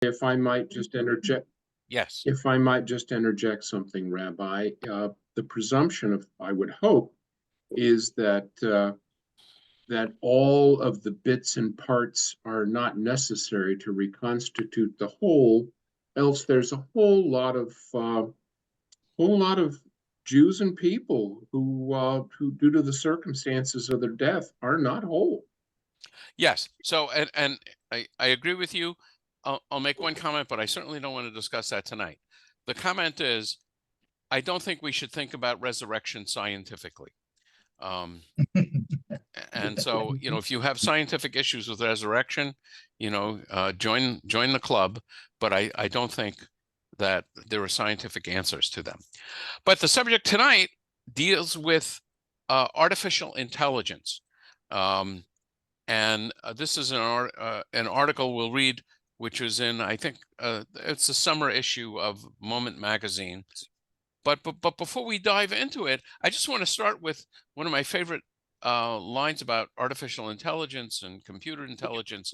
If I might just interject, Yes. if I might just interject something, Rabbi, the presumption of, I would hope, is that all of the bits and parts are not necessary to reconstitute the whole. Else, there's a whole lot of Jews and people who, due to the circumstances of their death, are not whole. Yes. So, and I agree with you. I'll make one comment, but I certainly don't want to discuss that tonight. The comment is, I don't think we should think about resurrection scientifically. Um, and so, if you have scientific issues with resurrection, join the club. But I don't think that there are scientific answers to them. But the subject tonight deals with artificial intelligence. And this is an article we'll read, which is in, I think, it's a summer issue of Moment Magazine. But before we dive into it, I just want to start with one of my favorite lines about artificial intelligence and computer intelligence,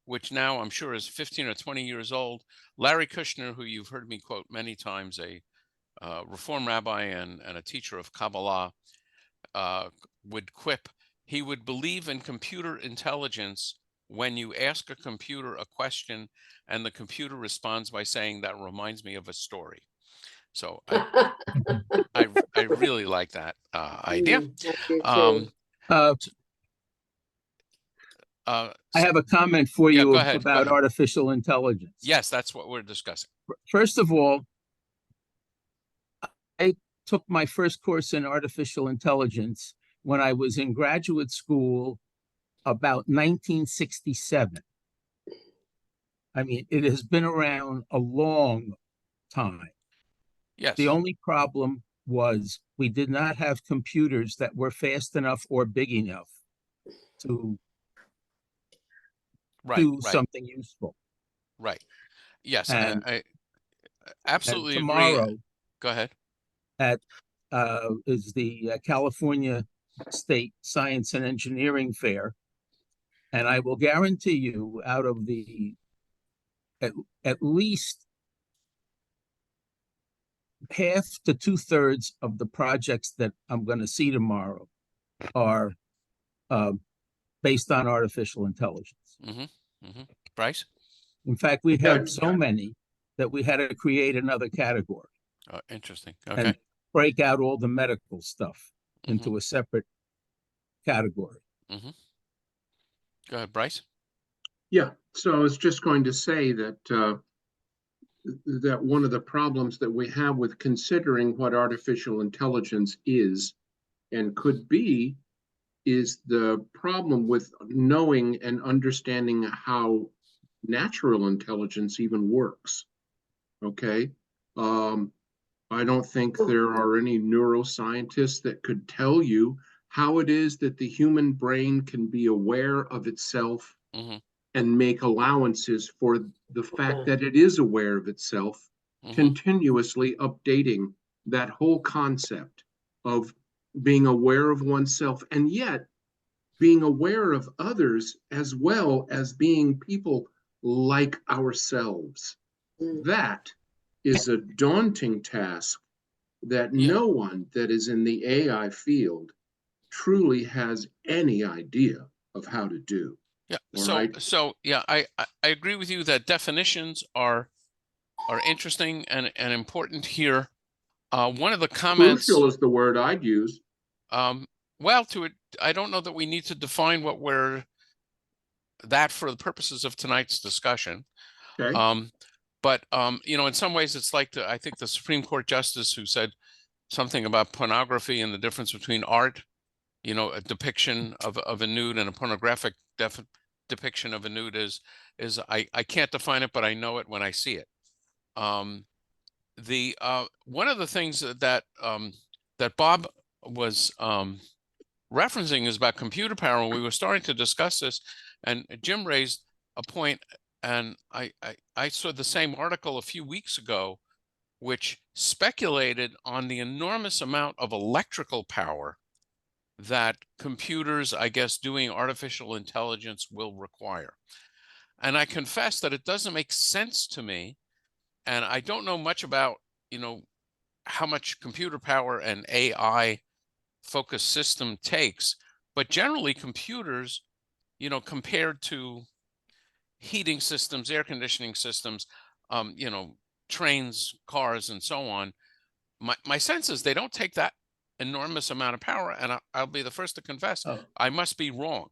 which now I'm sure is 15 or 20 years old. Larry Kushner, who you've heard me quote many times, a Reform rabbi and a teacher of Kabbalah, would quip, he would believe in computer intelligence when you ask a computer a question and the computer responds by saying, that reminds me of a story. So I really like that idea. I do Um, too. I have a comment for yeah, you go ahead. about artificial intelligence. Yes, that's what we're discussing. First of all, I took my first course in artificial intelligence when I was in graduate school about 1967. I mean, it has been around a long time. Yes. The only problem was we did not have computers that were fast enough or big enough to do something useful. Right. Yes, And I absolutely tomorrow, agree. Go ahead. Is the California State Science and Engineering Fair. And I will guarantee you, out of the at least half to 2/3 of the projects that I'm going to see tomorrow are based on artificial intelligence. Bryce? In fact, we have so many that we had to create another category. Oh, interesting. Okay. And break out all the medical stuff into a separate category. Go ahead, Bryce. Yeah, so I was just going to say that that one of the problems that we have with considering what artificial intelligence is and could be is the problem with knowing and understanding how natural intelligence even works. Okay. I don't think there are any neuroscientists that could tell you how it is that the human brain can be aware of itself and make allowances for the fact that it is aware of itself, continuously updating that whole concept of being aware of oneself and yet being aware of others as well as being people like ourselves. That is a daunting task that no one that is in the AI field truly has any idea of how to do. Yeah. Right? So yeah, I agree with you that definitions are interesting and important here. One of the comments, crucial is the word I'd use. Well, I don't know that we need to define what that for the purposes of tonight's discussion. Okay. But in some ways, it's like I think the Supreme Court justice who said something about pornography and the difference between art, a depiction of a nude and a pornographic depiction of a nude is I can't define it, but I know it when I see it. One of the things that Bob was referencing is about computer power. When we were starting to discuss this, and Jim raised a point, and I saw the same article a few weeks ago, which speculated on the enormous amount of electrical power that computers, I guess, doing artificial intelligence will require. And I confess that it doesn't make sense to me. And I don't know much about, how much computer power an AI focused system takes, but generally computers, compared to heating systems, air conditioning systems, trains, cars, and so on, my sense is they don't take that enormous amount of power. And I'll be the first to confess, Oh, I must be wrong.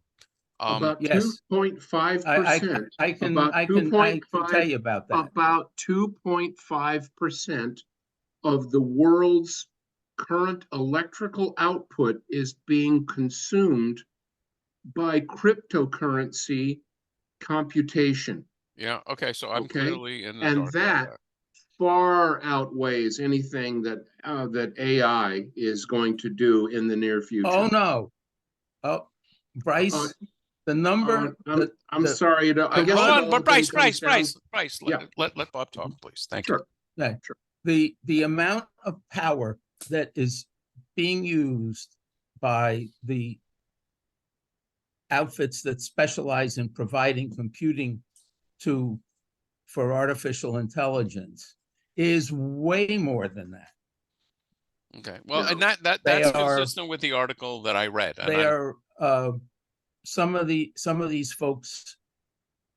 About yes. 2.5%. I can About I can tell 2.5, you about that. about 2.5% of the world's current electrical output is being consumed by cryptocurrency computation. Yeah. Okay. So I'm Okay. clearly in the And dark about that far outweighs anything that AI is going to do in the near future. Oh no. Oh, Bryce, the number I'm sorry. I guess Hold it on, all but then Bryce, comes down. let, Yeah. let Bob talk, please. Thank you. Sure. yeah, Sure. the amount of power that is being used by the outfits that specialize in providing computing for artificial intelligence is way more than that. Okay. Well, No. and They that's are- consistent with the article that I read. And They are some of these folks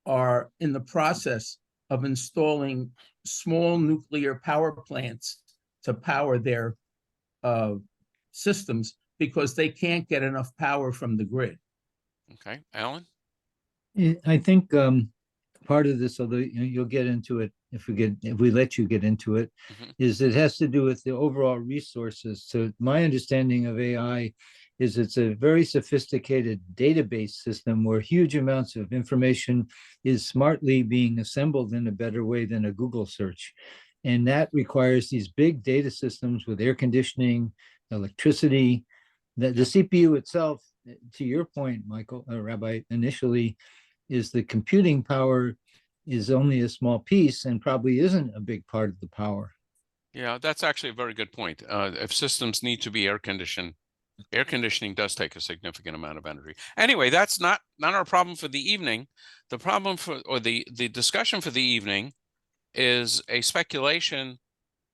are in the process of installing small nuclear power plants to power their systems because they can't get enough power from the grid. Okay, Alan? I think part of this, although you'll get into it if we let you get into it, is it has to do with the overall resources. So my understanding of AI is it's a very sophisticated database system where huge amounts of information is smartly being assembled in a better way than a Google search. And that requires these big data systems with air conditioning, electricity. The CPU itself, to your point, Michael, Rabbi, initially, is the computing power is only a small piece and probably isn't a big part of the power. Yeah, that's actually a very good point. If systems need to be air conditioning does take a significant amount of energy. Anyway, that's not our problem for the evening. The problem the discussion for the evening is a speculation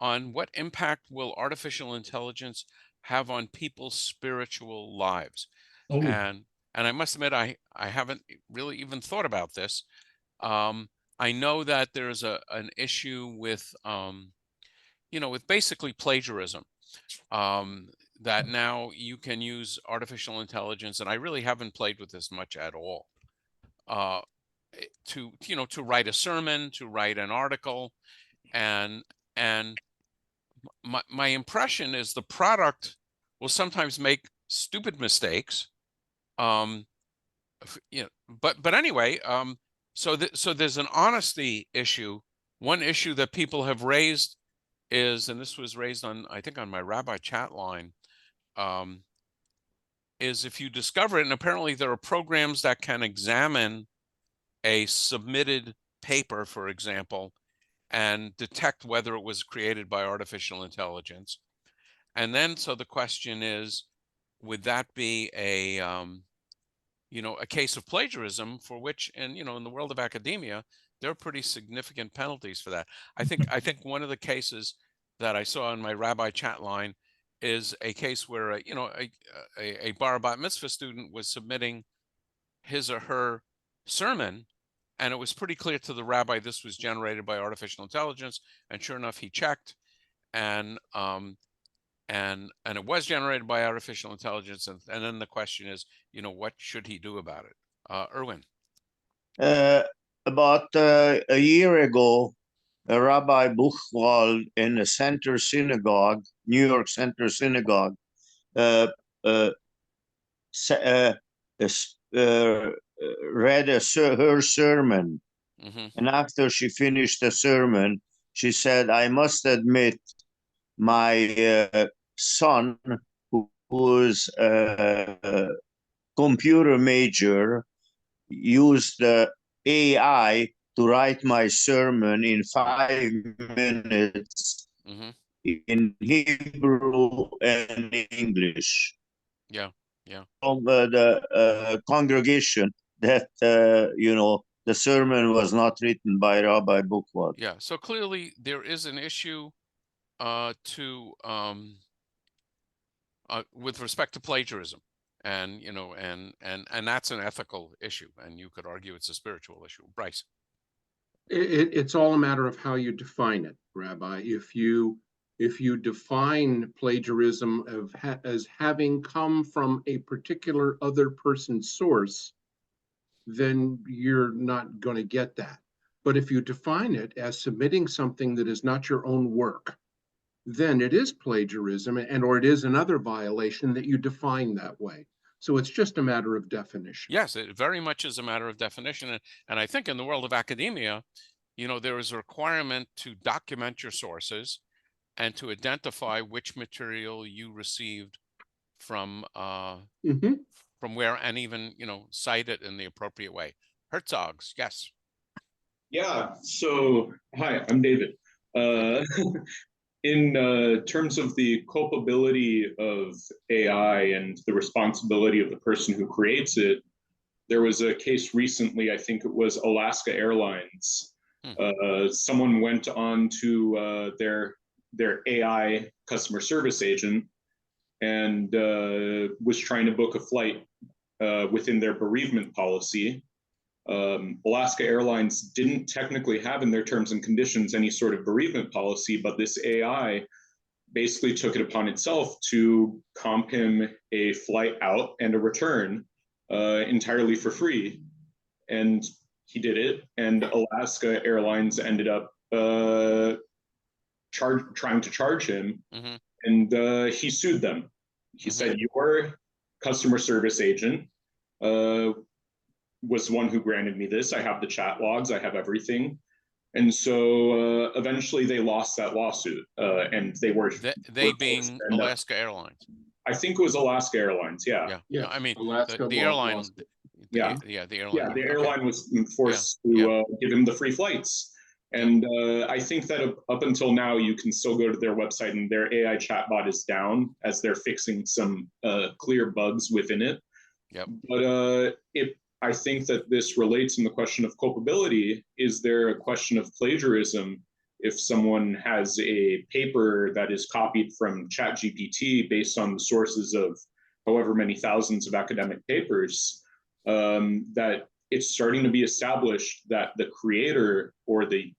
on what impact will artificial intelligence have on people's spiritual lives. Oh. And I must admit, I haven't really even thought about this. I know that there's an issue with, with basically plagiarism, that now you can use artificial intelligence, and I really haven't played with this much at all, to write a sermon, to write an article, and my impression is the product will sometimes make stupid mistakes. But anyway, so there's an honesty issue. One issue that people have raised is, and this was raised on, I think, on my Rabbi chat line, is if you discover it, and apparently there are programs that can examine a submitted paper, for example, and detect whether it was created by artificial intelligence. And then, so the question is, would that be a case of plagiarism, for which, and in the world of academia, there are pretty significant penalties for that. I think one of the cases that I saw in my Rabbi chat line is a case where a bar bat mitzvah student was submitting his or her sermon, and it was pretty clear to the rabbi this was generated by artificial intelligence. And sure enough, he checked, and it was generated by artificial intelligence. And then the question is, what should he do about it? Erwin. About a year ago, Rabbi Buchwald in the Center Synagogue, New York Center Synagogue, read her sermon. And after she finished the sermon, she said, "I must admit, my son, who's a computer major, used the AI to write my sermon in 5 minutes in Hebrew and English." Yeah. From the congregation that the sermon was not written by Rabbi Buchwald. Yeah, so clearly there is an issue with respect to plagiarism, and and that's an ethical issue, and you could argue it's a spiritual issue. Bryce. It's all a matter of how you define it, Rabbi. If you define plagiarism as having come from a particular other person's source, then you're not going to get that. But if you define it as submitting something that is not your own work, then it is plagiarism, or it is another violation that you define that way. So it's just a matter of definition. Yes, it very much is a matter of definition. And I think in the world of academia, there is a requirement to document your sources and to identify which material you received from where, and even, cite it in the appropriate way. Herzogs, yes. Yeah, so hi, I'm David. In terms of the culpability of AI and the responsibility of the person who creates it, there was a case recently, I think it was Alaska Airlines. Someone went on to their AI customer service agent and was trying to book a flight within their bereavement policy. Alaska Airlines didn't technically have in their terms and conditions any sort of bereavement policy, but this AI basically took it upon itself to comp him a flight out and a return entirely for free. And he did it, and Alaska Airlines ended up trying to charge him, and he sued them. He said, your customer service agent was the one who granted me this. I have the chat logs, I have everything. And so eventually they lost that lawsuit, and they were— They being Alaska Airlines. I think it was Alaska Airlines, yeah. Yeah. I mean, Alaska the airline. The airline. Yeah, the airline was forced to give him the free flights. And I think that up until now, you can still go to their website and their AI chatbot is down as they're fixing some clear bugs within it. Yep. But I think that this relates in the question of culpability. Is there a question of plagiarism if someone has a paper that is copied from ChatGPT based on the sources of however many thousands of academic papers, that it's starting to be established that the creator or the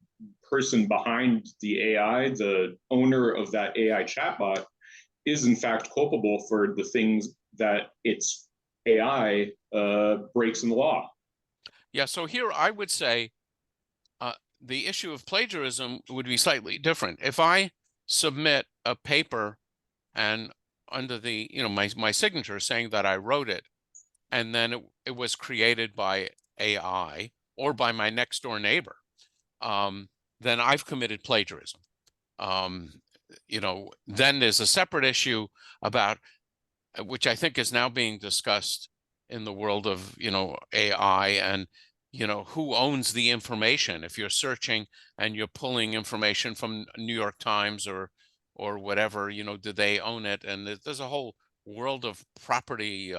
person behind the AI, the owner of that AI chatbot, is in fact culpable for the things that its AI breaks in the law. Yeah, so here I would say the issue of plagiarism would be slightly different. If I submit a paper and under the, my signature saying that I wrote it, and then it was created by AI or by my next door neighbor, then I've committed plagiarism. Then there's a separate issue about, which I think is now being discussed in the world of, AI, and, who owns the information. If you're searching and you're pulling information from New York Times or whatever, do they own it? And there's a whole world of property,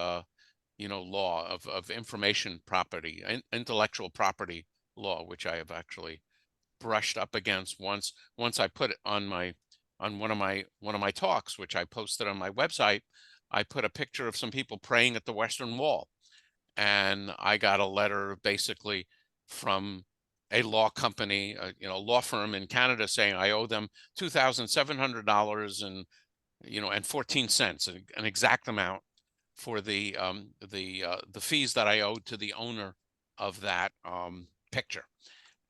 law of information property, intellectual property law, which I have actually brushed up against once I put it on one of my talks, which I posted on my website. I put a picture of some people praying at the Western Wall, and I got a letter basically from a law company, law firm in Canada, saying I owe them $2,700 and 14 cents, an exact amount for the fees that I owed to the owner of that picture.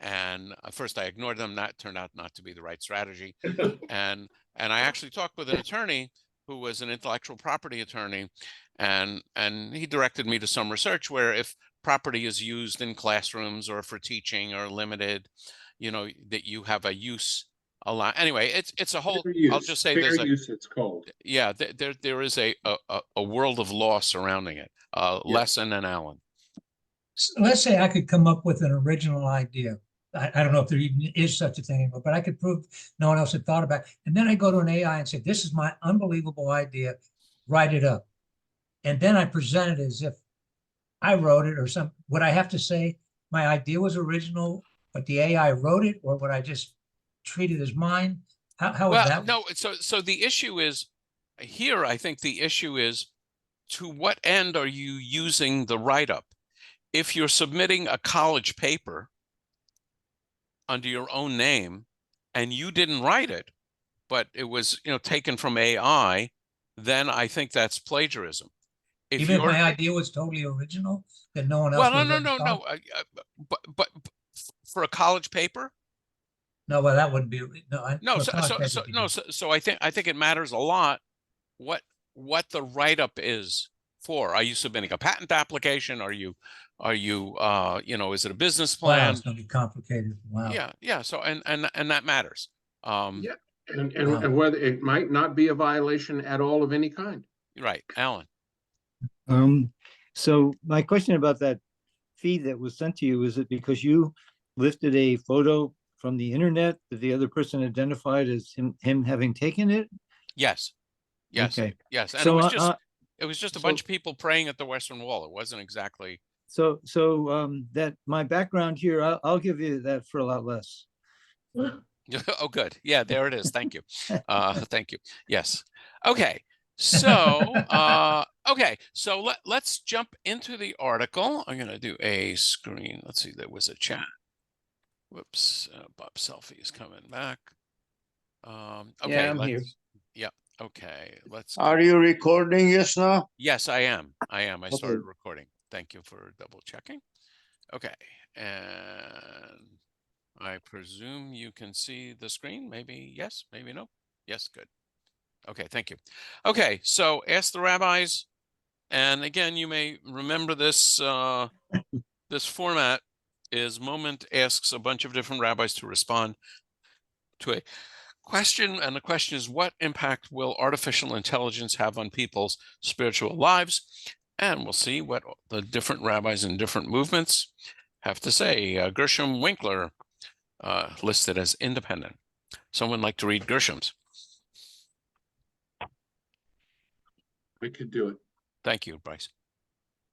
And first I ignored them. That turned out not to be the right strategy. And I actually talked with an attorney who was an intellectual property attorney, and he directed me to some research where if property is used in classrooms or for teaching or limited, that you have a use allow. Anyway, it's a whole. I'll just say there's a use. It's called. Yeah, there is a world of law surrounding it. Lesson and Alan. Let's say I could come up with an original idea. I don't know if there even is such a thing anymore, but I could prove no one else had thought about it. And then I go to an AI and say, this is my unbelievable idea, write it up. And then I present it as if I wrote it or something. Would I have to say my idea was original, but the AI wrote it, or would I just treat it as mine? How would Well, that? no, so the issue is here, I think the issue is to what end are you using the write-up? If you're submitting a college paper under your own name and you didn't write it, but it was, taken from AI, then I think that's plagiarism. If Even if you're, my idea was totally original, that no one else well, no, would no, have no, ever no, thought? but for a college paper, No, well, that wouldn't be, no, no, for a so college so paper so it'd be no, different. so I think it matters a lot what the write-up is for. Are you submitting a patent application? Are you is it a business Wow, plan? it's gonna be complicated. Wow, Yeah. So and that matters. Yeah, and Wow. and whether it might not be a violation at all of any kind. Right, Alan. So my question about that feed that was sent to you, is it because you lifted a photo from the internet that the other person identified as him having taken it? Yes. Okay. Yes. And So, it was just a so- bunch of people praying at the Western Wall. It wasn't exactly. So that my background here, I'll give you that for a lot less. Oh, good. Yeah, there it is. Thank you. Thank you. Yes. Okay. So, let's jump into the article. I'm going to do a screen. Let's see. There was a chat. Whoops. Bob Selfie is coming back. Okay. Yeah, I'm here. Yeah. Okay. Let's. Are you recording us now? Yes, I am. I Okay. started recording. Thank you for double checking. Okay. And I presume you can see the screen. Maybe yes, maybe no. Yes, good. Okay, thank you. Okay, so Ask the Rabbis. And again, you may remember this this format is Moment asks a bunch of different rabbis to respond to a question, and the question is, what impact will artificial intelligence have on people's spiritual lives? And we'll see what the different rabbis in different movements have to say. Gershom Winkler, listed as independent. Someone like to read Gershom's? I could do it. Thank you, Bryce.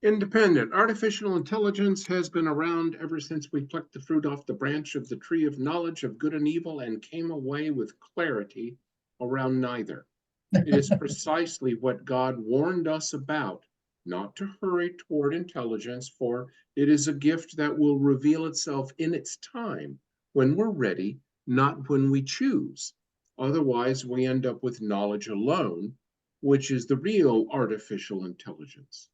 Independent. Artificial intelligence has been around ever since we plucked the fruit off the branch of the tree of knowledge of good and evil and came away with clarity around neither. It is precisely what God warned us about, not to hurry toward intelligence, for it is a gift that will reveal itself in its time when we're ready, not when we choose. Otherwise, we end up with knowledge alone, which is the real artificial intelligence.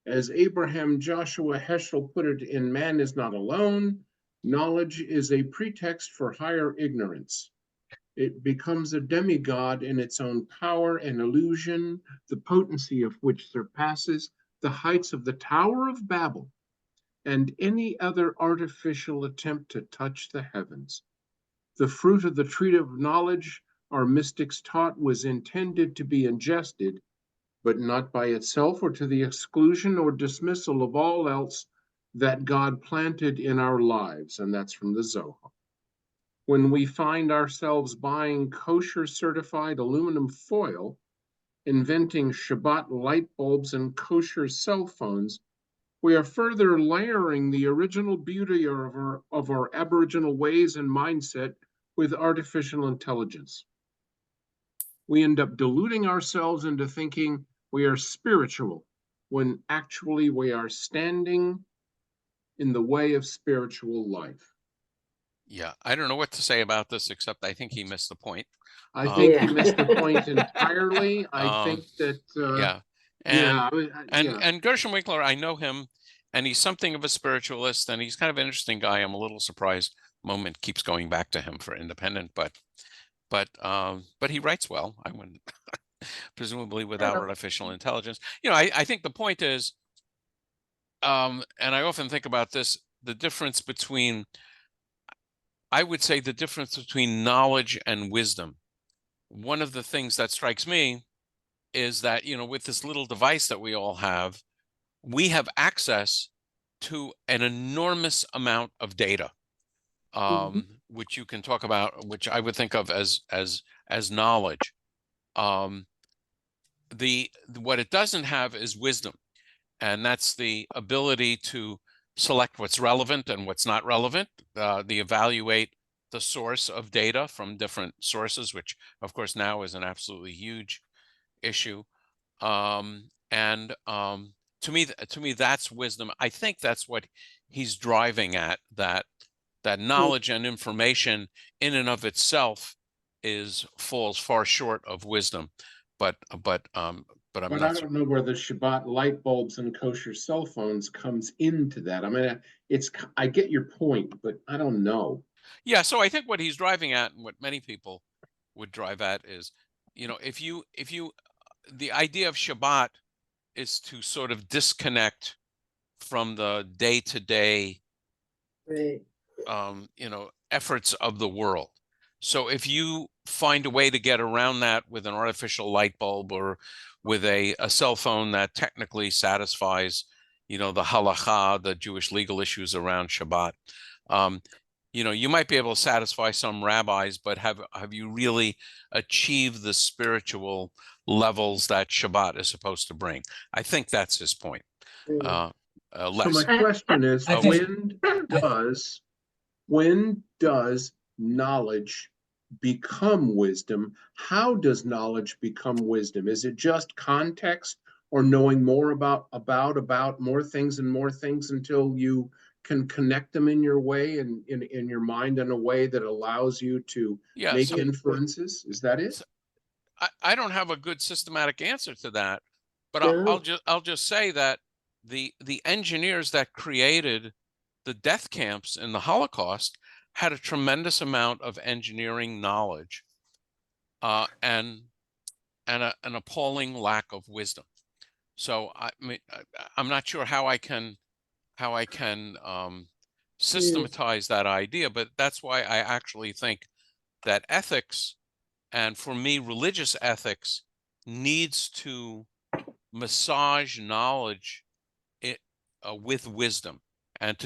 As Abraham Joshua Heschel put it in Man is Not Alone, knowledge is a pretext for higher ignorance. It becomes a demigod in its own power and illusion, the potency of which surpasses the heights of the Tower of Babel and any other artificial attempt to touch the heavens. The fruit of the tree of knowledge, our mystics taught, was intended to be ingested, but not by itself or to the exclusion or dismissal of all else that God planted in our lives. And that's from the Zohar. When we find ourselves buying kosher certified aluminum foil, inventing Shabbat light bulbs and kosher cell phones, we are further layering the original beauty of our Aboriginal ways and mindset with artificial intelligence. We end up deluding ourselves into thinking we are spiritual, when actually we are standing in the way of spiritual life. Yeah, I don't know what to say about this, except I think he missed the point. I think Yeah. he missed the point entirely. I Um, think that, Yeah. And Gershom Winkler, I know him, and he's something of a spiritualist, and he's kind of an interesting guy. I'm a little surprised Moment keeps going back to him for independent, but he writes well. I wouldn't presumably without artificial intelligence. I think the point is, and I often think about this, the difference between, I would say the difference between knowledge and wisdom. One of the things that strikes me is that, with this little device that we all have, we have access to an enormous amount of data, which you can talk about, which I would think of as knowledge. What it doesn't have is wisdom, and that's the ability to select what's relevant and what's not relevant. They evaluate the source of data from different sources, which of course now is an absolutely huge issue. To me, that's wisdom. I think that's what he's driving at, that knowledge and information in and of itself falls far short of wisdom. But I'm But I not. don't know where the Shabbat light bulbs and kosher cell phones comes into that. I mean, I get your point, but I don't know. Yeah, so I think what he's driving at, and what many people would drive at, is, if you the idea of Shabbat is to sort of disconnect from the day-to-day Right. efforts of the world. So if you find a way to get around that with an artificial light bulb or with a cell phone that technically satisfies, the halacha, the Jewish legal issues around Shabbat, you might be able to satisfy some rabbis, but have you really achieved the spiritual levels that Shabbat is supposed to bring? I think that's his point. Mm. So Les. my question is, I think- when does knowledge become wisdom? How does knowledge become wisdom? Is it just context, or knowing more about more things and more things until you can connect them in your way and in your mind in a way that allows you to make inferences? Is that it? I don't have a good systematic answer to that, but No. I'll just say that the engineers that created the death camps in the Holocaust had a tremendous amount of engineering knowledge, and an appalling lack of wisdom. So I'm not sure how I can systematize that idea, but that's why I actually think that ethics, and for me, religious ethics, needs to massage knowledge with wisdom, and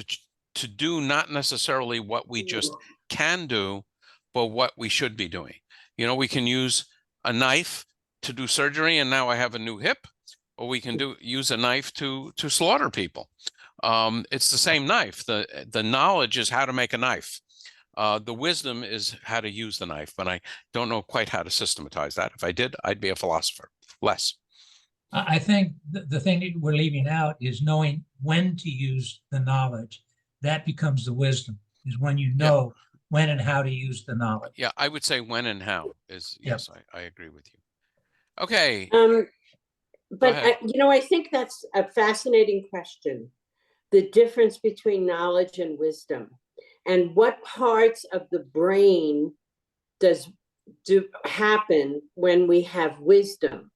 to do not necessarily what we just can do, but what we should be doing. We can use a knife to do surgery, and now I have a new hip, or we can use a knife to slaughter people. It's the same knife. The knowledge is how to make a knife. The wisdom is how to use the knife, but I don't know quite how to systematize that. If I did, I'd be a philosopher. Les. I think the thing that we're leaving out is knowing when to use the knowledge. That becomes the wisdom, is when you know when and how to use the knowledge. Yeah, I would say when and how is, Yep. yes, I agree with you. Okay. But ahead. I think that's a fascinating question. The difference between knowledge and wisdom, and what parts of the brain do happen when we have wisdom.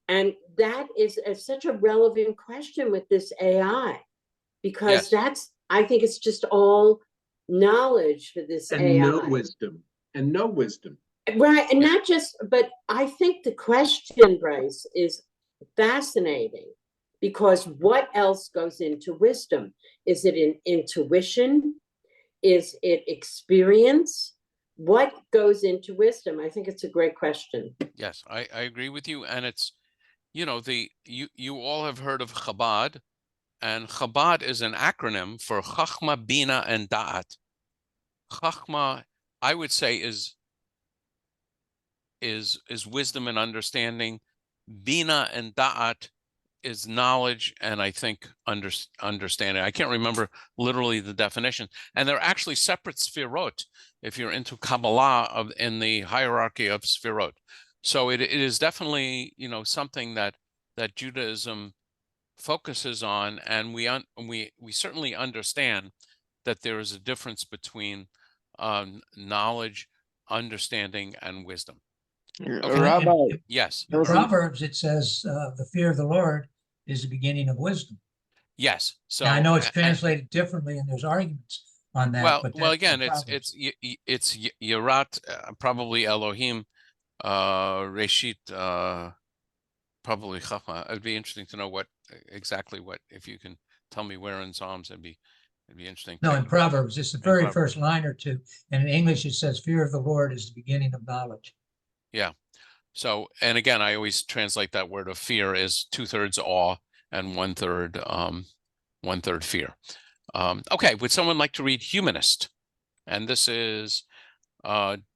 And that is such a relevant question with this AI, because I think it's just all knowledge for this And AI. no wisdom. Right. And not just, but I think the question, Bryce, is fascinating, because what else goes into wisdom? Is it in intuition? Is it experience? What goes into wisdom? I think it's a great question. Yes, I agree with you. And it's, you all have heard of Chabad, and Chabad is an acronym for Chachma, Bina, and Da'at. Chachma, I would say, is wisdom and understanding. Bina and Da'at is knowledge, and I think understanding. I can't remember literally the definition, and they're actually separate sfirot if you're into Kabbalah in the hierarchy of sfirot. So it is definitely something that Judaism focuses on, and we certainly understand that there is a difference between knowledge, understanding, and wisdom. Okay. Rabbi, Yes. In Proverbs, it says the fear of the Lord is the beginning of wisdom. Yes. So Now, I know it's translated differently, and there's arguments on that. Well, again, it's Yirat, probably Elohim, Reshit, probably Chachma. It'd be interesting to know exactly what, if you can tell me where in Psalms, it'd be interesting. No, in Proverbs, it's the very Proverbs. first line or two. And in English, it says fear of the Lord is the beginning of knowledge. Yeah. So, and again, I always translate that word of fear as 2/3 awe and 1/3 fear. Okay, would someone like to read Humanist? And this is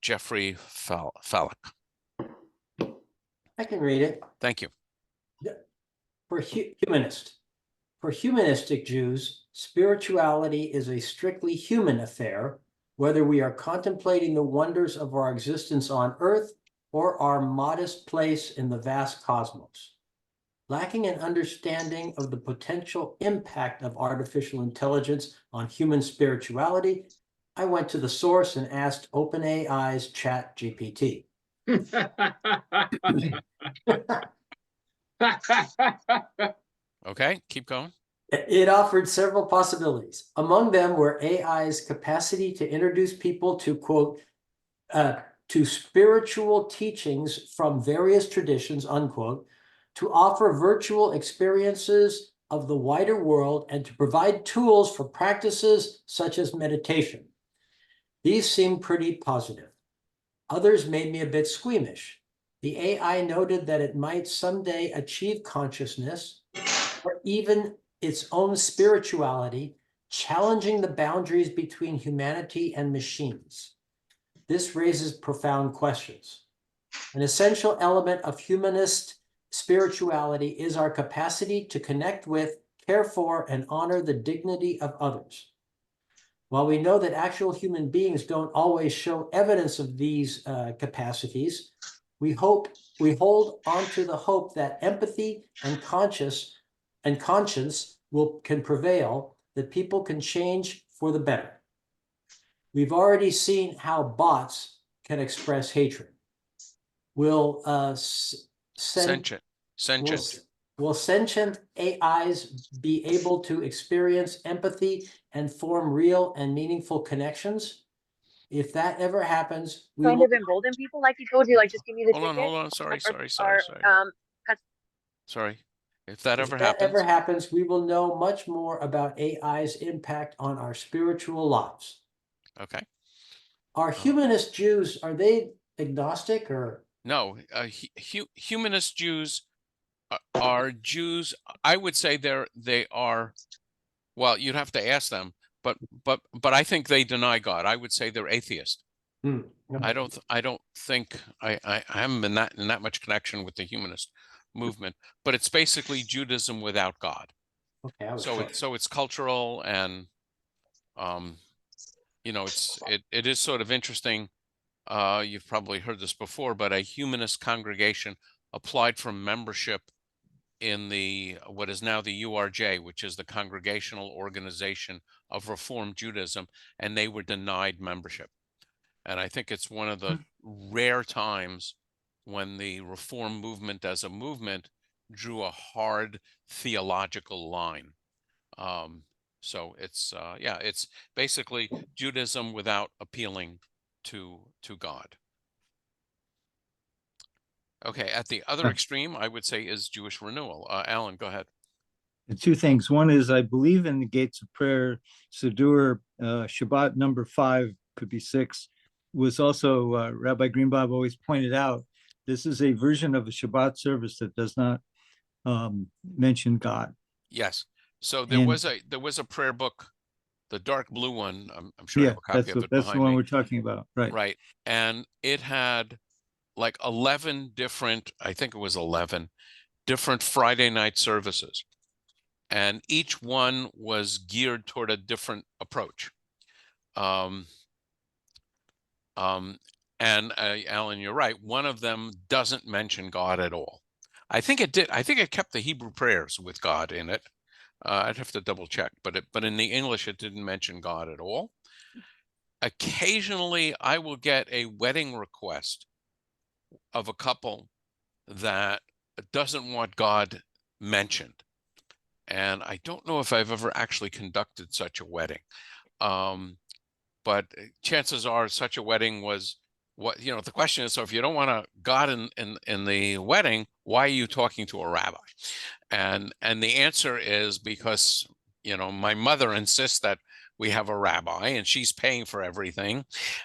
Jeffrey Fallock. I can read it. Thank you. For humanist. For humanistic Jews, spirituality is a strictly human affair, whether we are contemplating the wonders of our existence on earth or our modest place in the vast cosmos. Lacking an understanding of the potential impact of artificial intelligence on human spirituality, I went to the source and asked OpenAI's ChatGPT. Okay, keep going. It offered several possibilities. Among them were AI's capacity to introduce people to, quote, to spiritual teachings from various traditions, unquote, to offer virtual experiences of the wider world, and to provide tools for practices such as meditation. These seemed pretty positive. Others made me a bit squeamish. The AI noted that it might someday achieve consciousness or even its own spirituality, challenging the boundaries between humanity and machines. This raises profound questions. An essential element of humanist spirituality is our capacity to connect with, care for, and honor the dignity of others. While we know that actual human beings don't always show evidence of these capacities, we hold on to the hope that empathy and conscience can prevail, that people can change for the better. We've already seen how bots can express hatred. Will Sentient. will sentient AIs be able to experience empathy and form real and meaningful connections? If that ever happens, we kind will... of embolden people, like he told you, like just give me the Hold ticket. on. Sorry. Or, Sorry. If that If ever that ever happens. happens, we will know much more about AI's impact on our spiritual lives. Okay. Are humanist Jews, are they agnostic or? No, humanist Jews are Jews. I would say they are. Well, you'd have to ask them, but I think they deny God. I would say they're atheist. I don't think I haven't been in that much connection with the humanist movement, but it's basically Judaism without God. Okay. So it's cultural, and you know, it is sort of interesting. You've probably heard this before, but a humanist congregation applied for membership in the what is now the URJ, which is the Congregational Organization of Reform Judaism, and they were denied membership. And I think it's one of the rare times when the Reform movement as a movement drew a hard theological line. So it's it's basically Judaism without appealing to God. Okay, at the other extreme, I would say is Jewish renewal. Alan, go ahead. Two things. One is I believe in the Gates of Prayer, Siddur, Shabbat number 5, could be 6, was also Rabbi Greenbaum always pointed out. This is a version of a Shabbat service that does not mention God. Yes. So there was a prayer book, the dark blue one. I'm sure I have a copy of it that's the behind one me. we're talking about, right? Right, and it had like 11 different, I think it was 11 different Friday night services, and each one was geared toward a different approach. And Alan, you're right. One of them doesn't mention God at all. I think it did. I think it kept the Hebrew prayers with God in it. I'd have to double check, but in the English, it didn't mention God at all. Occasionally, I will get a wedding request of a couple that doesn't want God mentioned. And I don't know if I've ever actually conducted such a wedding. But chances are such a wedding was the question is, so if you don't want God in the wedding, why are you talking to a rabbi? And the answer is because, my mother insists that we have a rabbi and she's paying for everything.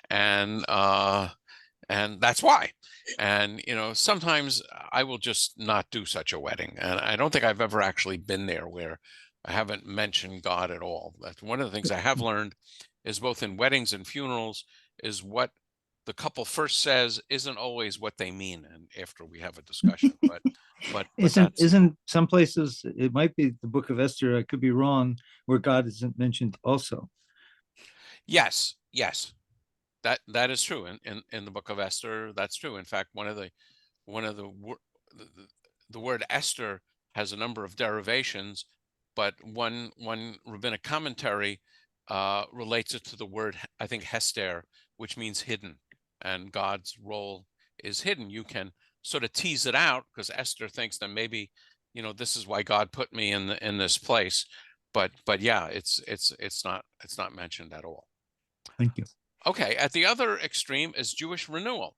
And that's why. And, sometimes I will just not do such a wedding. And I don't think I've ever actually been there where I haven't mentioned God at all. That's one of the things I have learned is both in weddings and funerals is what the couple first says isn't always what they mean, and after we have a discussion, but that's Isn't some places, it might be the Book of Esther, I could be wrong, where God isn't mentioned also. yes, that is true in the Book of Esther. That's true. In fact, the word Esther has a number of derivations, but one rabbinic commentary relates it to the word, I think, Hester, which means hidden, and God's role is hidden. You can sort of tease it out because Esther thinks that maybe, this is why God put me in this place, but yeah, it's not mentioned at all. Thank you. Okay, at the other extreme is Jewish renewal,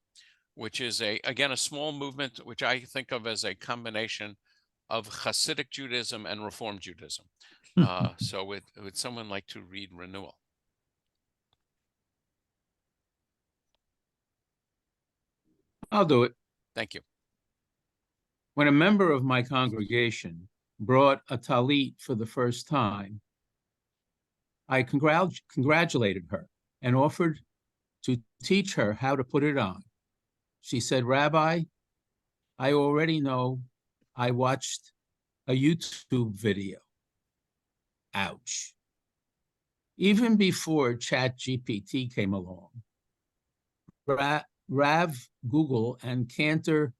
which is again a small movement which I think of as a combination of Hasidic Judaism and Reform Judaism. So would someone like to read renewal? I'll do it. Thank you. When a member of my congregation brought a talit for the first time, I congratulated her and offered to teach her how to put it on. She said, "Rabbi, I already know. I watched a YouTube video." Ouch. Even before ChatGPT came along, Rav Google and Cantor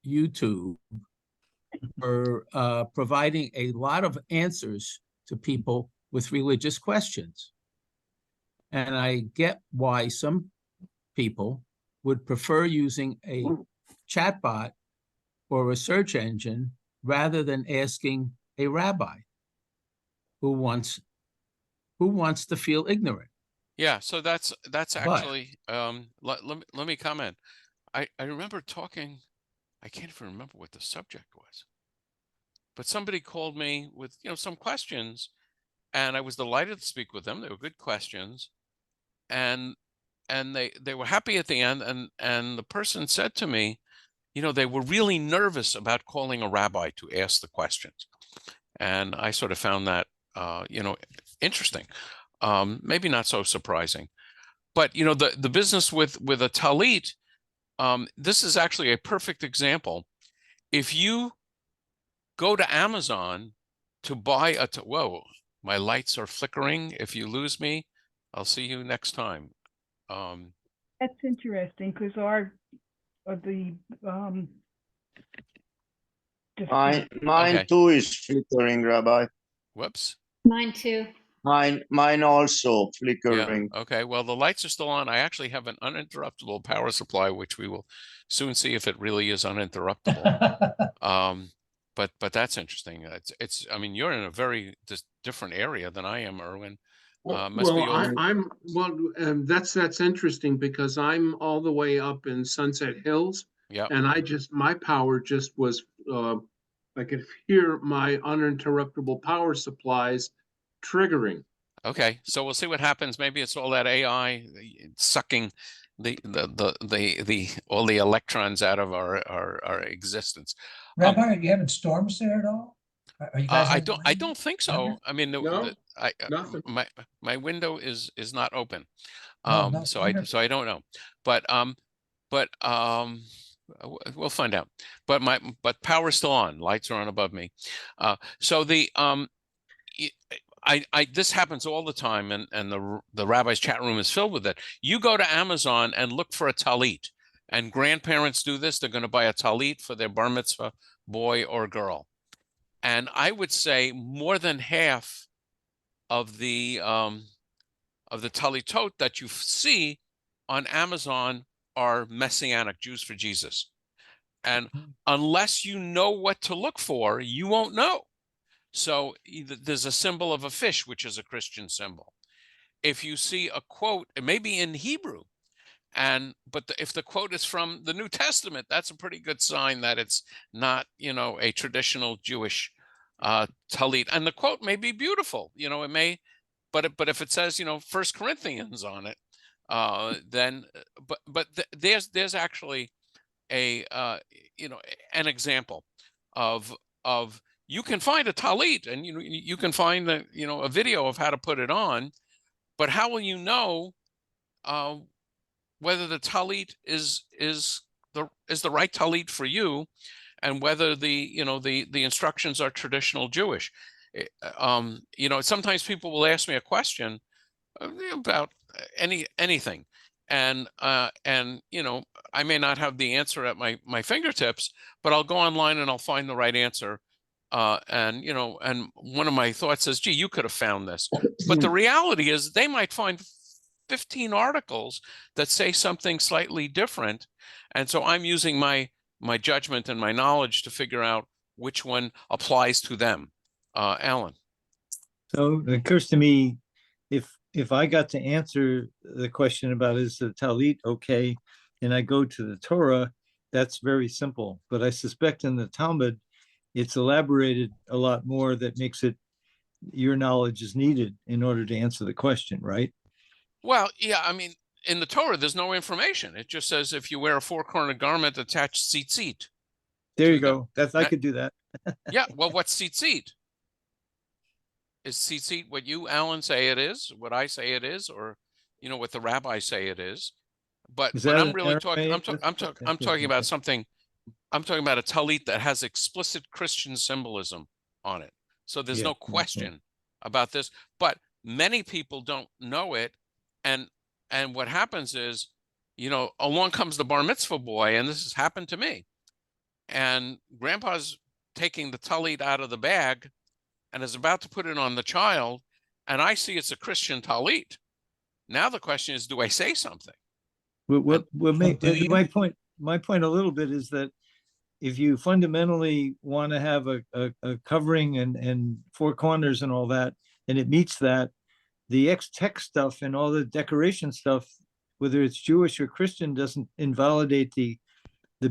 YouTube were providing a lot of answers to people with religious questions. And I get why some people would prefer using a chatbot or a search engine rather than asking a rabbi who wants to feel ignorant. Yeah, so that's actually let me comment. I remember talking, I can't even remember what the subject was, but somebody called me with some questions, and I was delighted to speak with them. They were good questions, and they were happy at the end, and the person said to me, they were really nervous about calling a rabbi to ask the questions, and I sort of found that interesting, maybe not so surprising, but the business with a talit, this is actually a perfect example. If you go to Amazon to buy whoa, my lights are flickering. If you lose me, I'll see you next time. That's interesting because Mine Okay. too is flickering, Rabbi. Whoops. Mine too. Mine also flickering. Yeah. Okay. Well, the lights are still on. I actually have an uninterruptible power supply, which we will soon see if it really is uninterruptible. But that's interesting. It's. I mean, you're in a very different area than I am, Erwin. That's interesting because I'm all the way up in Sunset Hills. Yeah. And my power just was, I could hear my uninterruptible power supplies triggering. Okay, so we'll see what happens. Maybe it's all that AI sucking all the electrons out of our existence. Rabbi, are you having storms there at all? Are you guys? I don't think so. I mean, Nothing. My window is not open, No, so I don't know, but we'll find out. But power's still on. Lights are on above me. So this happens all the time, and the rabbi's chat room is filled with it. You go to Amazon and look for a talit, and grandparents do this. They're going to buy a talit for their bar mitzvah boy or girl, and I would say more than half of the talitot that you see on Amazon are Messianic, Jews for Jesus, and unless you know what to look for, you won't know. So there's a symbol of a fish, which is a Christian symbol. If you see a quote, it may be in Hebrew, but if the quote is from the New Testament, that's a pretty good sign that it's not, a traditional Jewish talit. And the quote may be beautiful, it may, but if it says, 1 Corinthians on it, then, there's actually an example of you can find a talit, and you can find a video of how to put it on, but how will you know whether the talit is the right talit for you, and whether the instructions are traditional Jewish? Sometimes people will ask me a question about anything, and I may not have the answer at my fingertips, but I'll go online and I'll find the right answer. And one of my thoughts is, gee, you could have found this. But the reality is they might find 15 articles that say something slightly different. And so I'm using my judgment and my knowledge to figure out which one applies to them. Alan. So it occurs to me, if I got to answer the question about is the Talit okay, and I go to the Torah, that's very simple. But I suspect in the Talmud, it's elaborated a lot more that makes it, your knowledge is needed in order to answer the question, right? Well, yeah, I mean, in the Torah, there's no information. It just says if you wear a four-cornered garment, attach tzitzit. There you go. I could do that. Yeah, well, what's tzitzit? Is tzitzit what you, Alan, say it is? What I say it is, or what the rabbis say it is? But I'm really talking. I'm talking about something. I'm talking about a talit that has explicit Christian symbolism on it. So there's no question about this. But many people don't know it, and what happens is, along comes the bar mitzvah boy, and this has happened to me. And grandpa's taking the talit out of the bag and is about to put it on the child, and I see it's a Christian talit. Now the question is, do I say something? My point a little bit is that if you fundamentally want to have a covering and four corners and all that, and it meets that, the ex-tech stuff and all the decoration stuff, whether it's Jewish or Christian, doesn't invalidate the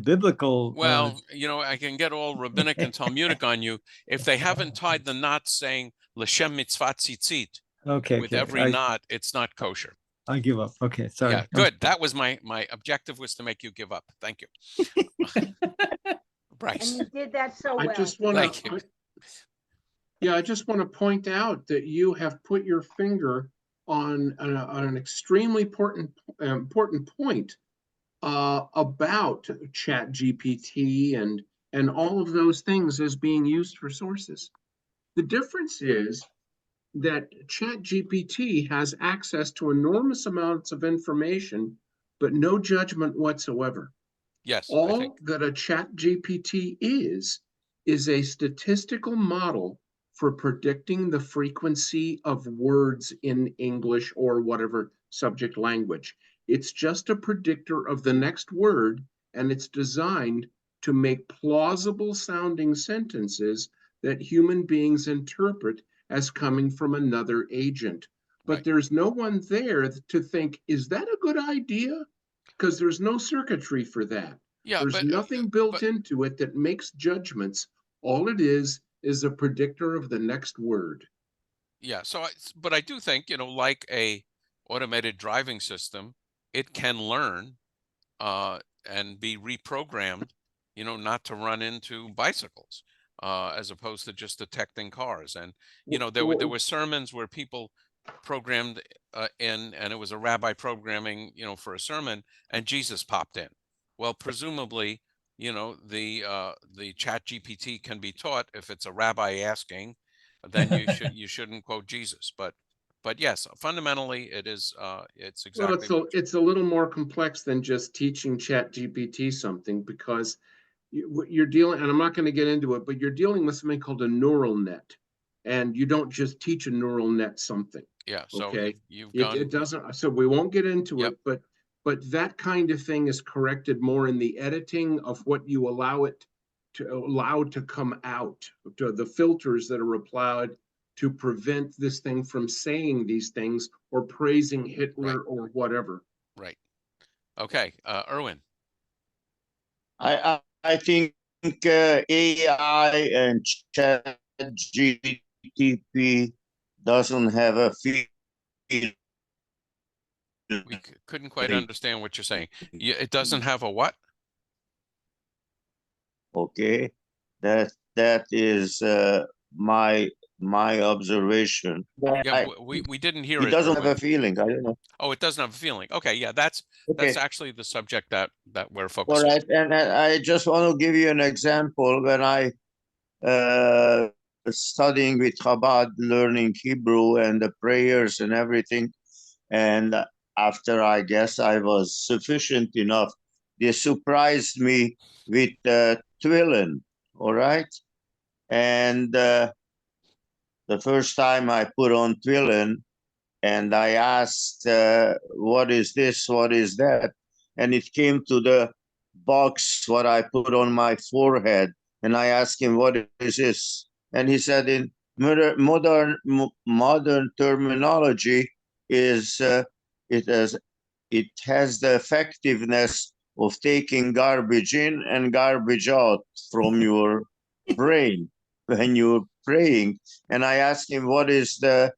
biblical. Well, I can get all rabbinic and Talmudic on you if they haven't tied the knot saying L'shem mitzvah tzitzit. Okay. With every knot, it's not kosher. I give up. Okay, sorry. Yeah, good. That was my objective, was to make you give up. Thank you. Bryce. And you did that so well. I just want to point out that you have put your finger on an extremely important point about ChatGPT and all of those things as being used for sources. The difference is that ChatGPT has access to enormous amounts of information, but no judgment whatsoever. Yes. All that a ChatGPT is a statistical model for predicting the frequency of words in English or whatever subject language. It's just a predictor of the next word, and it's designed to make plausible sounding sentences that human beings interpret as coming from another agent. But there's no one there to think, is that a good idea? Because there's no circuitry for that. Yeah, there's nothing built into it that makes judgments. All it is a predictor of the next word. Yeah, but I do think, like a automated driving system, it can learn and be reprogrammed, not to run into bicycles, as opposed to just detecting cars. And, there were sermons where people programmed in, and it was a rabbi programming, for a sermon, and Jesus popped in. Well, presumably, the ChatGPT can be taught, if it's a rabbi asking, then you shouldn't quote Jesus. But yes, fundamentally, it's exactly. Well, it's a little more complex than just teaching ChatGPT something, because you're dealing, and I'm not going to get into it, but you're dealing with something called a neural net, and you don't just teach a neural net something. Yeah. So okay, it doesn't. So we won't get into it, but that kind of thing is corrected more in the editing of what you allow it to come out, to the filters that are applied to prevent this thing from saying these things or praising Hitler or whatever. Right. Okay. Erwin. I think AI and ChatGPT doesn't have a feel. We couldn't quite understand what you're saying. It doesn't have a what? Okay, that that is my observation. Yeah, we didn't hear He it. doesn't have a Erwin. feeling. I don't know. Oh, it doesn't have a feeling. Okay, yeah, that's Okay. actually the subject that we're All focusing on. right, and I just want to give you an example. When I studying with Chabad, learning Hebrew and the prayers and everything, and after I guess I was sufficient enough, they surprised me with Twilin. All right, and the first time I put on Twilin, and I asked, "What is this? What is that?" And it came to the box what I put on my forehead, and I asked him, "What is this?" And he said, "In modern terminology, is it has the effectiveness of taking garbage in and garbage out from your brain when you're praying." And I asked him, "What is the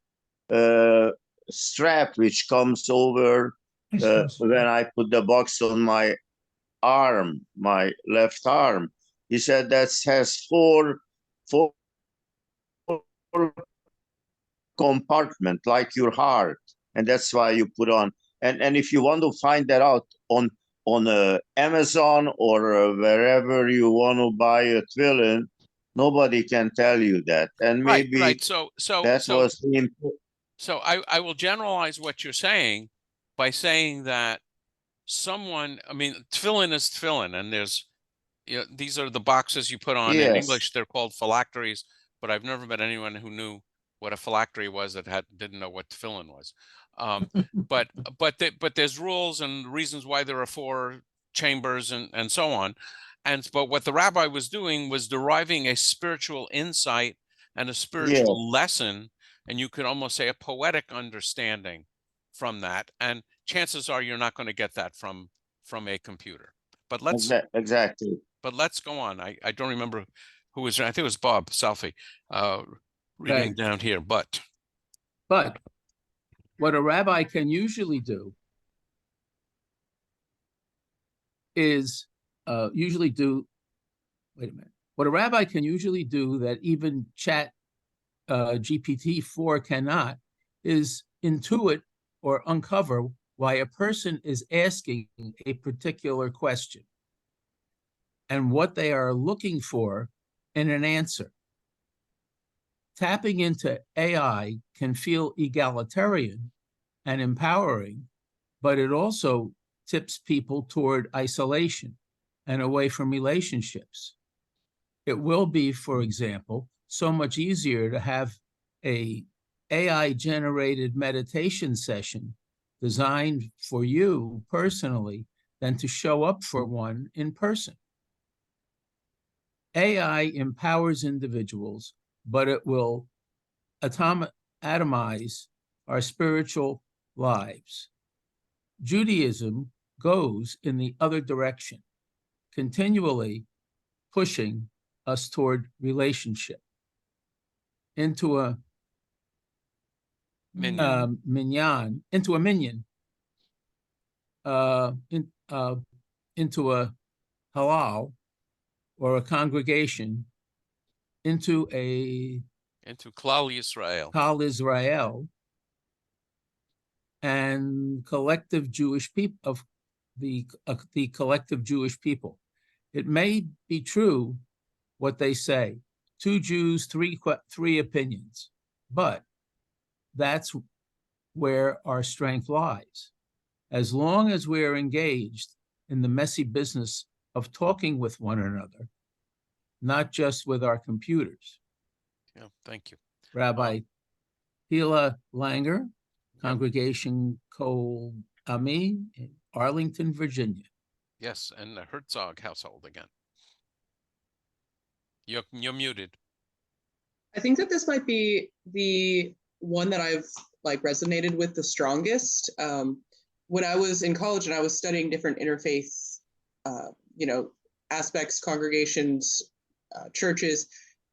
strap which comes over when I put the box on my arm, my left arm?" He said that has four compartment like your heart, and that's why you put on. And if you want to find that out on Amazon or wherever you want to buy a Twilin, nobody can tell you that. And maybe right. So was the important. So I will generalize what you're saying by saying that someone, I mean, tefillin is tefillin, and there's, you know, these are the boxes you put on. In Yes. English, they're called phylacteries, but I've never met anyone who knew what a phylactery was that didn't know what tefillin was. But there's rules and reasons why there are 4 chambers and so on. But what the rabbi was doing was deriving a spiritual insight and a spiritual lesson, and you could almost say a poetic understanding from that. And chances are you're not going to get that from a computer. But let's exactly. But let's go on. I don't remember who was. I think it was Bob Salfi reading Right. down here. But what a rabbi can usually do is what a rabbi can usually do that even Chat GPT-4 cannot is intuit or uncover why a person is asking a particular question and what they are looking for in an answer. Tapping into AI can feel egalitarian and empowering, but it also tips people toward isolation and away from relationships. It will be, for example, so much easier to have a AI-generated meditation session designed for you personally than to show up for one in person. AI empowers individuals, but it will atomize our spiritual lives. Judaism goes in the other direction, continually pushing us toward relationship into a minion, into a minion, into a halal or a congregation, into Klal Yisrael. Klal Israel, and collective Jewish people of the collective Jewish people. It may be true what they say: 2 Jews, 3 opinions, but that's where our strength lies. As long as we are engaged in the messy business of talking with one another, not just with our computers. Yeah, thank you. Rabbi Hila Langer, Congregation Kol Ami in Arlington, Virginia. Yes, and the Herzog household again. You're muted. I think that this might be the one that I've resonated with the strongest. When I was in college and I was studying different interfaith, aspects, congregations, churches,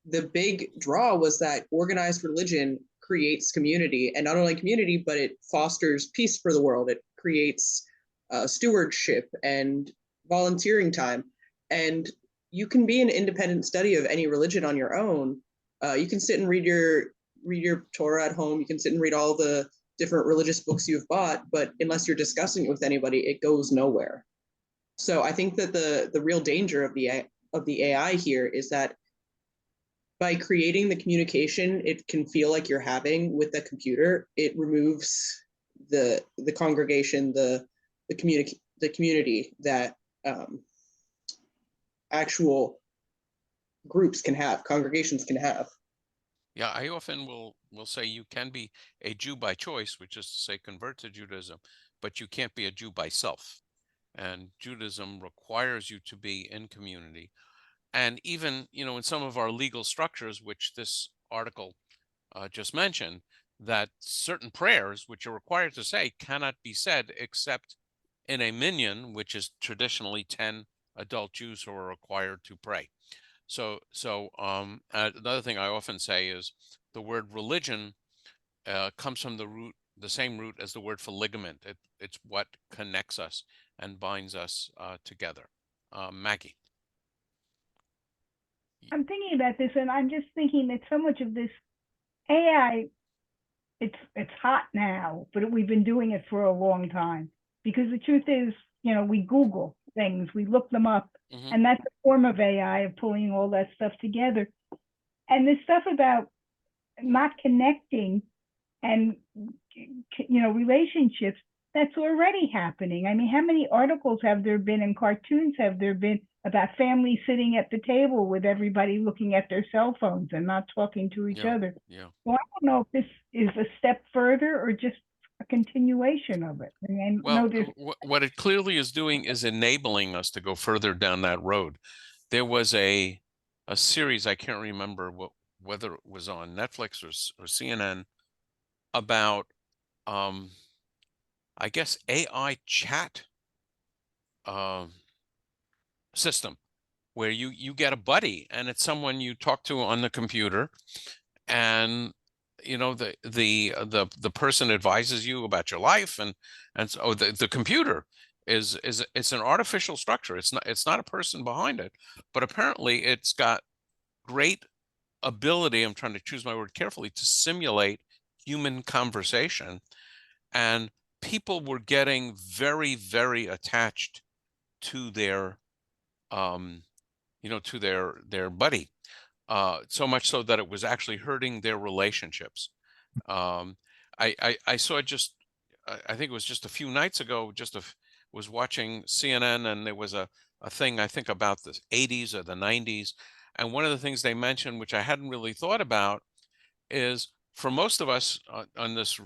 the big draw was that organized religion creates community, and not only community, but it fosters peace for the world. It creates stewardship and volunteering time. And, you can be an independent study of any religion on your own. You can sit and read your Torah at home. You can sit and read all the different religious books you've bought, but unless you're discussing it with anybody, it goes nowhere. So I think that the real danger of the AI here is that by creating the communication it can feel like you're having with the computer, it removes the congregation, the community that actual groups can have, congregations can have. Yeah, I often will say you can be a Jew by choice, which is to say convert to Judaism, but you can't be a Jew by self. And Judaism requires you to be in community. And even, in some of our legal structures, which this article just mentioned, that certain prayers, which are required to say, cannot be said except in a minyan, which is traditionally 10 adult Jews who are required to pray. So another thing I often say is the word religion comes from the same root as the word for ligament. It's what connects us and binds us together. Maggie. I'm thinking about this, and I'm just thinking that so much of this AI, it's hot now, but we've been doing it for a long time. Because the truth is, we Google things, we look them up, and that's a form of AI, of pulling all that stuff together. And this stuff about not connecting and, relationships, that's already happening. I mean, how many articles have there been and cartoons have there been about families sitting at the table with everybody looking at their cell phones and not talking to each other? Yeah. So I don't know if this is a step further or just a continuation of it. Well, what it clearly is doing is enabling us to go further down that road. There was a series, I can't remember whether it was on Netflix or CNN, about I guess AI chat system, where you get a buddy and it's someone you talk to on the computer, and the person advises you about your life, and so the computer it's an artificial structure. It's not a person behind it, but apparently it's got great ability, I'm trying to choose my word carefully, to simulate human conversation. And people were getting very, very attached to their to their buddy, so much so that it was actually hurting their relationships. I saw just, I think it was just a few nights ago, was watching CNN, and there was a thing, I think, about the 80s or the 90s. And one of the things they mentioned, which I hadn't really thought about, is for most of us on this,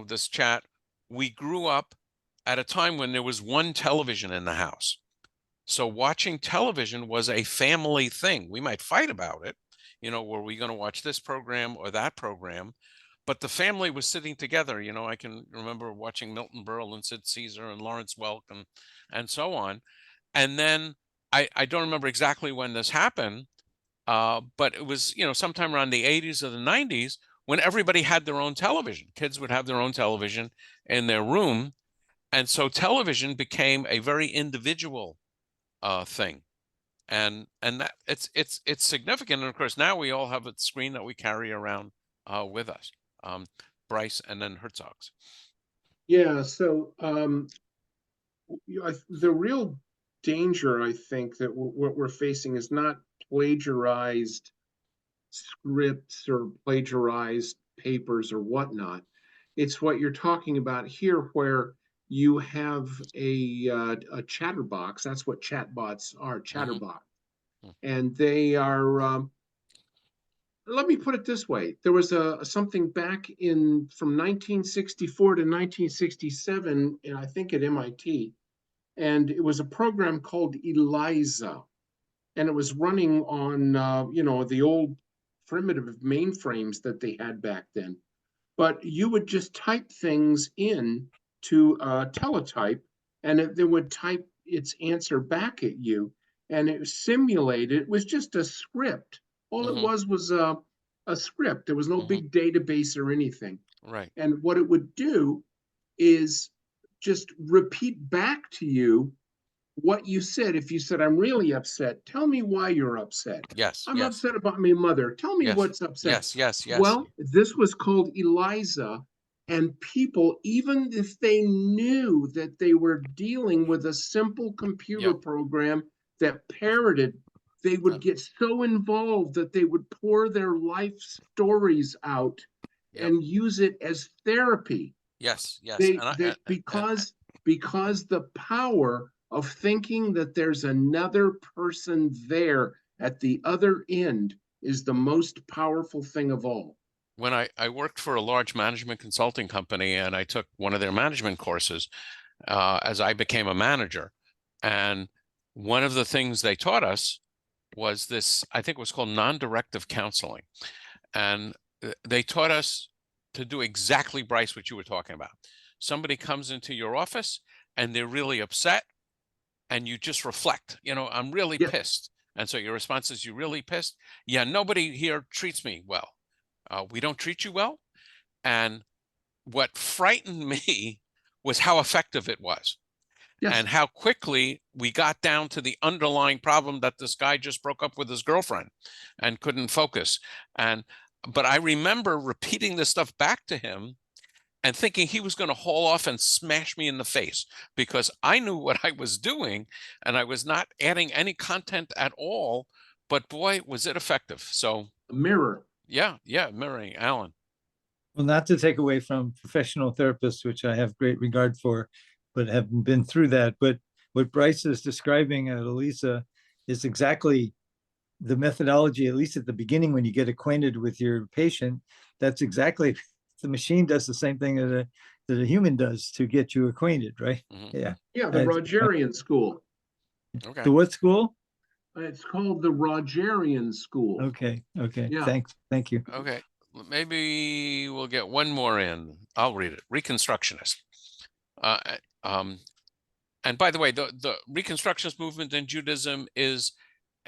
this chat, we grew up at a time when there was one television in the house. So watching television was a family thing. We might fight about it, were we going to watch this program or that program? But the family was sitting together. I can remember watching Milton Berle and Sid Caesar and Lawrence Welk and so on. And then I don't remember exactly when this happened, but it was, sometime around the 80s or the 90s, when everybody had their own television. Kids would have their own television in their room. And so television became a very individual thing. And that it's significant. And of course, now we all have a screen that we carry around with us. Bryce, and then Herzog's. Yeah, so the real danger, I think, that what we're facing is not plagiarized scripts or plagiarized papers or whatnot. It's what you're talking about here, where you have a chatterbox. That's what chatbots are, chatterbox. And they are, let me put it this way. There was something back from 1964 to 1967, and I think at MIT, and it was a program called ELIZA, and it was running on, the old primitive mainframes that they had back then. But you would just type things in to teletype, and it would type its answer back at you, and it simulated. It was just a script. All it was a script. There was no big database or anything. Right. And what it would do is just repeat back to you what you said, if you said, I'm really upset, tell me why you're upset. Yes, I'm yes, upset about my mother. Tell me yes, what's upset. yes, yes, yes. Well, this was called Eliza, and people, even if they knew that they were dealing with a simple computer Yep. program that parroted, they would get so involved that they would pour their life stories out Yep. and use it as therapy. Yes, yes. They, And they because the power of thinking that there's another person there at the other end is the most powerful thing of all. when I worked for a large management consulting company, and I took one of their management courses as I became a manager. And one of the things they taught us was this, I think it was called non-directive counseling. And they taught us to do exactly, Bryce, what you were talking about. Somebody comes into your office and they're really upset, and you just reflect, I'm really pissed. And so your response is, you're really pissed? Yeah, nobody here treats me well. We don't treat you well. And what frightened me was how effective it was. Yes. And how quickly we got down to the underlying problem that this guy just broke up with his girlfriend and couldn't focus. But I remember repeating this stuff back to him and thinking he was going to haul off and smash me in the face, because I knew what I was doing and I was not adding any content at all. But boy, was it effective. So a mirror. Yeah, mirroring. Alan. Well, not to take away from professional therapists, which I have great regard for, but haven't been through that. But what Bryce is describing at Elisa is exactly the methodology, at least at the beginning when you get acquainted with your patient. That's exactly, the machine does the same thing that a human does to get you acquainted, right? Mm-hmm. Yeah. Yeah, the Rogerian school. Okay. The what school? It's called the Rogerian school. Okay. Yeah. Thank you. Okay. Maybe we'll get one more in. I'll read it. Reconstructionist. And by the way, the Reconstructionist movement in Judaism is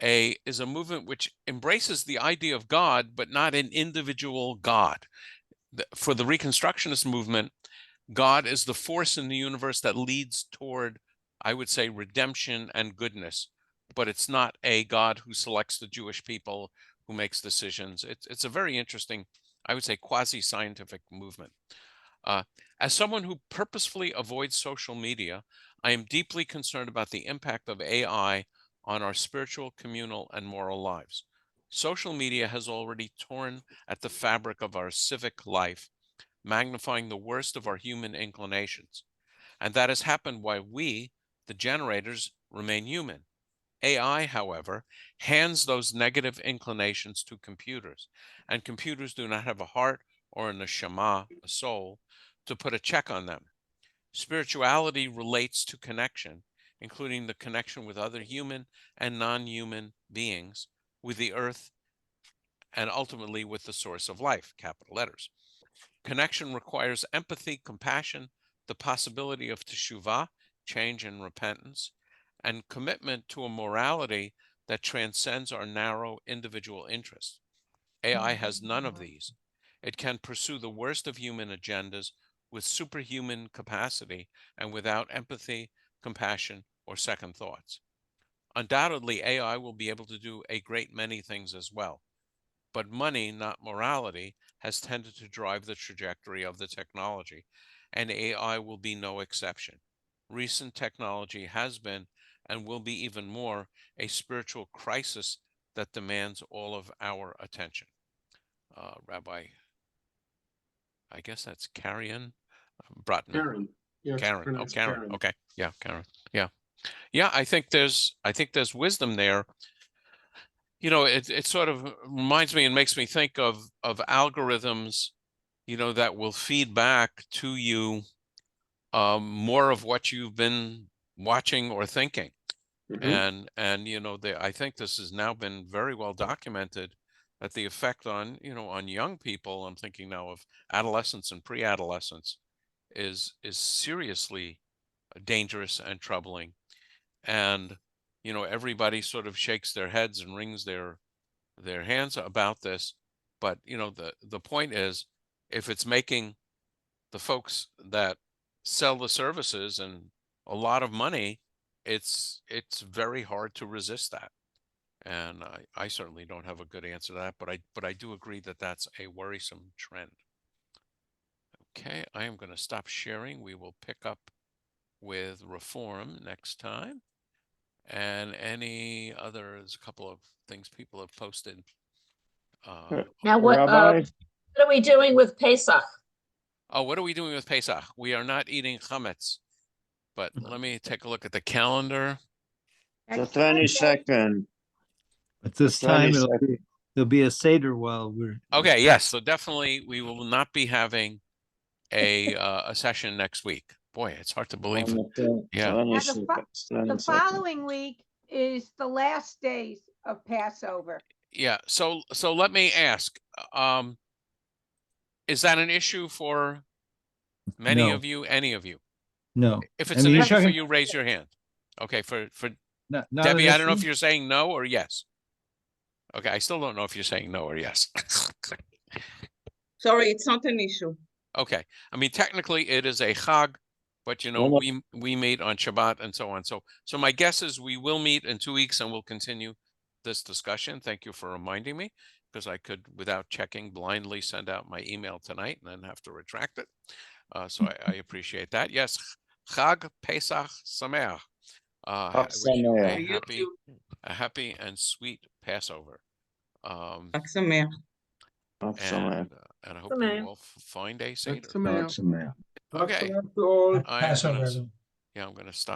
a movement which embraces the idea of God, but not an individual God. For the Reconstructionist movement, God is the force in the universe that leads toward, I would say, redemption and goodness. But it's not a God who selects the Jewish people, who makes decisions. It's a very interesting, I would say, quasi-scientific movement. As someone who purposefully avoids social media, I am deeply concerned about the impact of AI on our spiritual, communal, and moral lives. Social media has already torn at the fabric of our civic life, magnifying the worst of our human inclinations. And that has happened while we, the generators, remain human. AI, however, hands those negative inclinations to computers, and computers do not have a heart or a neshama, a soul, to put a check on them. Spirituality relates to connection, including the connection with other human and non-human beings, with the earth, and ultimately with the source of life, capital letters. Connection requires empathy, compassion, the possibility of teshuvah, change and repentance, and commitment to a morality that transcends our narrow individual interests. AI has none of these. It can pursue the worst of human agendas with superhuman capacity and without empathy, compassion, or second thoughts. Undoubtedly, AI will be able to do a great many things as well. But money, not morality, has tended to drive the trajectory of the technology, and AI will be no exception. Recent technology has been, and will be even more, a spiritual crisis that demands all of our attention. Rabbi, I guess that's Karen Brotman. Karen. Yeah, Karen. Oh, Karen. Okay. Yeah, Karen. Yeah. Yeah, I think there's wisdom there. It sort of reminds me and makes me think of algorithms, that will feed back to you more of what you've been watching or thinking. Mm-hmm. And I think this has now been very well documented, that the effect on young people, I'm thinking now of adolescents and pre-adolescents, is seriously dangerous and troubling. And everybody sort of shakes their heads and wrings their hands about this. But the point is, if it's making the folks that sell the services and a lot of money, it's very hard to resist that. And I certainly don't have a good answer to that, but I do agree that that's a worrisome trend. Okay, I am going to stop sharing. We will pick up with reform next time. And any other, there's a couple of things people have posted. Now, what are we doing with Pesach? Oh, what are we doing with Pesach? We are not eating chametz, but let me take a look at the calendar. The 22nd. At this time, there'll be a Seder while we're. Okay, yes, so definitely we will not be having a session next week. Boy, it's hard to believe. Yeah. The following week is the last days of Passover. Yeah, so let me ask, is that an issue for many No. of you, any of you? No. If I it's mean, an you're issue for talking- you, raise your hand. Okay, for Not Debbie, an I don't know if issue? you're saying no or yes. Okay, I still don't know if you're saying no or yes. Sorry, it's not an issue. Okay, I mean, technically it is a chag, but you know, we meet on Shabbat and so on. So my guess is we will meet in 2 weeks and we'll continue this discussion. Thank you for reminding me, because I could, without checking, blindly send out my email tonight and then have to retract it. So I appreciate that. Yes, Chag Pesach Sameach. A happy and sweet Passover. And I hope you all find a Seder. Okay. Passover. I'm gonna stop